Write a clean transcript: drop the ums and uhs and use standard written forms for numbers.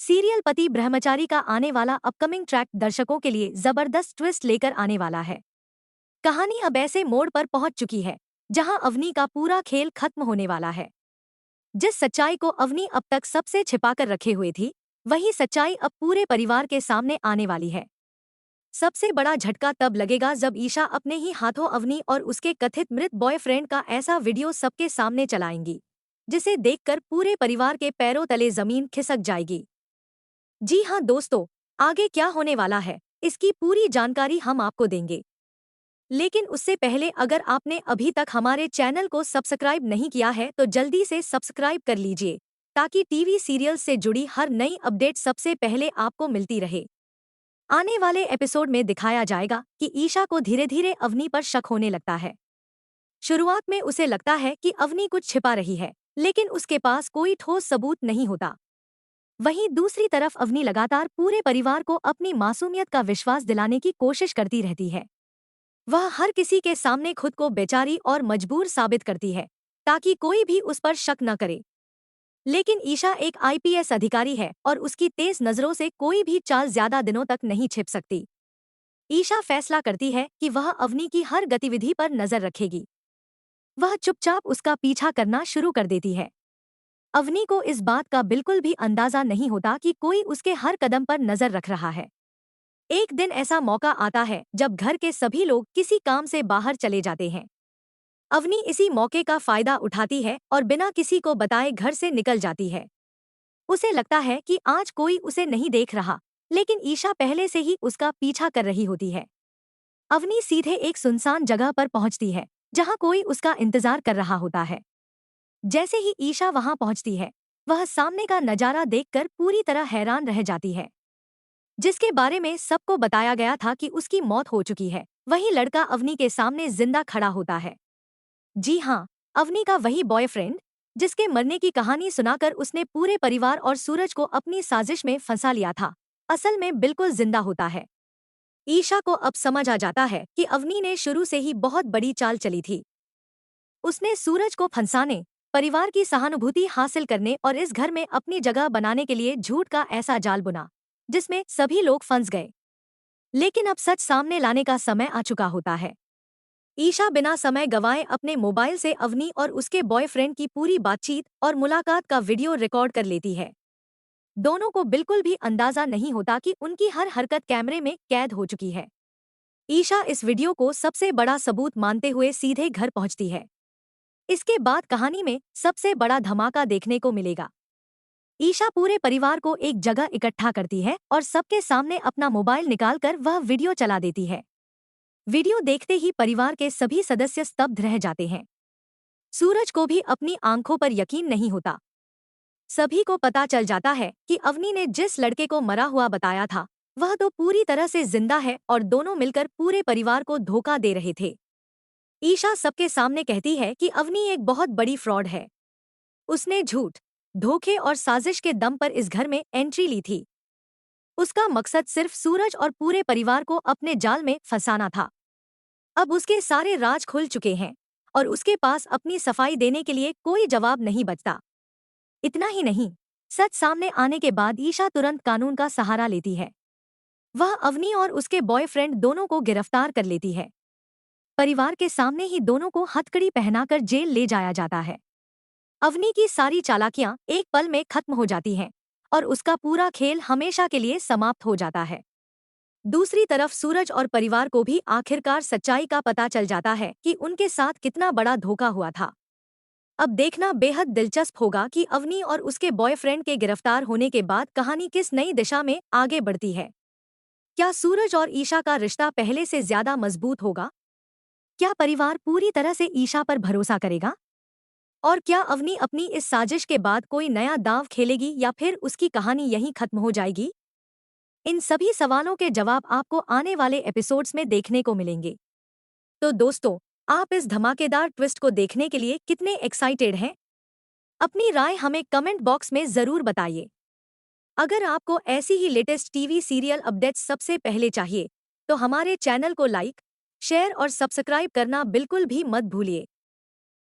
Serial पति ब्रह्मचारी का आने वाला अपकमिंग ट्रैक दर्शकों के लिए जबरदस्त ट्विस्ट लेकर आने वाला है। कहानी अब ऐसे मोड़ पर पहुंच चुकी है जहां अवनी का पूरा खेल खत्म होने वाला है। जिस सच्चाई को अवनी अब तक सबसे छिपाकर रखे हुए थी, वही सच्चाई अब पूरे परिवार के सामने आने वाली है। सबसे बड़ा झटका तब लगेगा जब ईशा अपने ही हाथों अवनी और उसके कथित मृत बॉयफ्रेंड का ऐसा वीडियो सबके सामने चलाएंगी, जिसे देखकर पूरे परिवार के पैरों तले जमीन खिसक जाएगी। जी हाँ दोस्तों, आगे क्या होने वाला है, इसकी पूरी जानकारी हम आपको देंगे। लेकिन उससे पहले अगर आपने अभी तक हमारे चैनल को सब्सक्राइब नहीं किया है तो जल्दी से सब्सक्राइब कर लीजिए, ताकि टीवी सीरियल से जुड़ी हर नई अपडेट सबसे पहले आपको मिलती रहे। आने वाले एपिसोड में दिखाया जाएगा कि ईशा को धीरे धीरे अवनी पर शक होने लगता है। शुरुआत में उसे लगता है कि अवनी कुछ छिपा रही है, लेकिन उसके पास कोई ठोस सबूत नहीं होता। वहीं दूसरी तरफ अवनी लगातार पूरे परिवार को अपनी मासूमियत का विश्वास दिलाने की कोशिश करती रहती है। वह हर किसी के सामने खुद को बेचारी और मजबूर साबित करती है, ताकि कोई भी उस पर शक न करे। लेकिन ईशा एक आईपीएस अधिकारी है और उसकी तेज नजरों से कोई भी चाल ज्यादा दिनों तक नहीं छिप सकती। ईशा फैसला करती है कि वह अवनी की हर गतिविधि पर नजर रखेगी। वह चुपचाप उसका पीछा करना शुरू कर देती है। अवनी को इस बात का बिल्कुल भी अंदाजा नहीं होता कि कोई उसके हर कदम पर नजर रख रहा है। एक दिन ऐसा मौका आता है जब घर के सभी लोग किसी काम से बाहर चले जाते हैं। अवनी इसी मौके का फायदा उठाती है और बिना किसी को बताए घर से निकल जाती है। उसे लगता है कि आज कोई उसे नहीं देख रहा, लेकिन ईशा पहले से ही उसका पीछा कर रही होती है। अवनी सीधे एक सुनसान जगह पर पहुंचती है, जहां कोई उसका इंतजार कर रहा होता है। जैसे ही ईशा वहां पहुंचती है, वह सामने का नजारा देखकर पूरी तरह हैरान रह जाती है। जिसके बारे में सबको बताया गया था कि उसकी मौत हो चुकी है, वही लड़का अवनी के सामने जिंदा खड़ा होता है। जी हाँ, अवनी का वही बॉयफ्रेंड, जिसके मरने की कहानी सुनाकर उसने पूरे परिवार और सूरज को अपनी साजिश में फंसा लिया था, असल में बिल्कुल जिंदा होता है। ईशा को अब समझ आ जाता है कि अवनी ने शुरू से ही बहुत बड़ी चाल चली थी। उसने सूरज को फंसाने, परिवार की सहानुभूति हासिल करने और इस घर में अपनी जगह बनाने के लिए झूठ का ऐसा जाल बुना, जिसमें सभी लोग फंस गए। लेकिन अब सच सामने लाने का समय आ चुका होता है। ईशा बिना समय गंवाए अपने मोबाइल से अवनी और उसके बॉयफ्रेंड की पूरी बातचीत और मुलाकात का वीडियो रिकॉर्ड कर लेती है। दोनों को बिल्कुल भी अंदाजा नहीं होता कि उनकी हर हरकत कैमरे में कैद हो चुकी है। ईशा इस वीडियो को सबसे बड़ा सबूत मानते हुए सीधे घर पहुंचती है। इसके बाद कहानी में सबसे बड़ा धमाका देखने को मिलेगा। ईशा पूरे परिवार को एक जगह इकट्ठा करती है और सबके सामने अपना मोबाइल निकालकर वह वीडियो चला देती है। वीडियो देखते ही परिवार के सभी सदस्य स्तब्ध रह जाते हैं। सूरज को भी अपनी आंखों पर यकीन नहीं होता। सभी को पता चल जाता है कि अवनी ने जिस लड़के को मरा हुआ बताया था, वह तो पूरी तरह से जिंदा है और दोनों मिलकर पूरे परिवार को धोखा दे रहे थे। ईशा सबके सामने कहती है कि अवनी एक बहुत बड़ी फ्रॉड है। उसने झूठ, धोखे और साजिश के दम पर इस घर में एंट्री ली थी। उसका मकसद सिर्फ सूरज और पूरे परिवार को अपने जाल में फंसाना था। अब उसके सारे राज खुल चुके हैं और उसके पास अपनी सफाई देने के लिए कोई जवाब नहीं बचता। इतना ही नहीं, सच सामने आने के बाद ईशा तुरंत कानून का सहारा लेती है। वह अवनी और उसके बॉयफ्रेंड दोनों को गिरफ्तार कर लेती है। परिवार के सामने ही दोनों को हथकड़ी पहनाकर जेल ले जाया जाता है। अवनी की सारी चालाकियां एक पल में खत्म हो जाती हैं और उसका पूरा खेल हमेशा के लिए समाप्त हो जाता है। दूसरी तरफ सूरज और परिवार को भी आखिरकार सच्चाई का पता चल जाता है कि उनके साथ कितना बड़ा धोखा हुआ था। अब देखना बेहद दिलचस्प होगा कि अवनी और उसके बॉयफ्रेंड के गिरफ्तार होने के बाद कहानी किस नई दिशा में आगे बढ़ती है। क्या सूरज और ईशा का रिश्ता पहले से ज्यादा मजबूत होगा? क्या परिवार पूरी तरह से ईशा पर भरोसा करेगा? और क्या अवनी अपनी इस साजिश के बाद कोई नया दांव खेलेगी या फिर उसकी कहानी यहीं खत्म हो जाएगी? इन सभी सवालों के जवाब आपको आने वाले एपिसोड्स में देखने को मिलेंगे। तो दोस्तों, आप इस धमाकेदार ट्विस्ट को देखने के लिए कितने एक्साइटेड हैं? अपनी राय हमें कमेंट बॉक्स में जरूर बताइए। अगर आपको ऐसी ही लेटेस्ट टीवी सीरियल अपडेट्स सबसे पहले चाहिए, तो हमारे चैनल को लाइक, शेयर और सब्सक्राइब करना बिल्कुल भी मत भूलिए।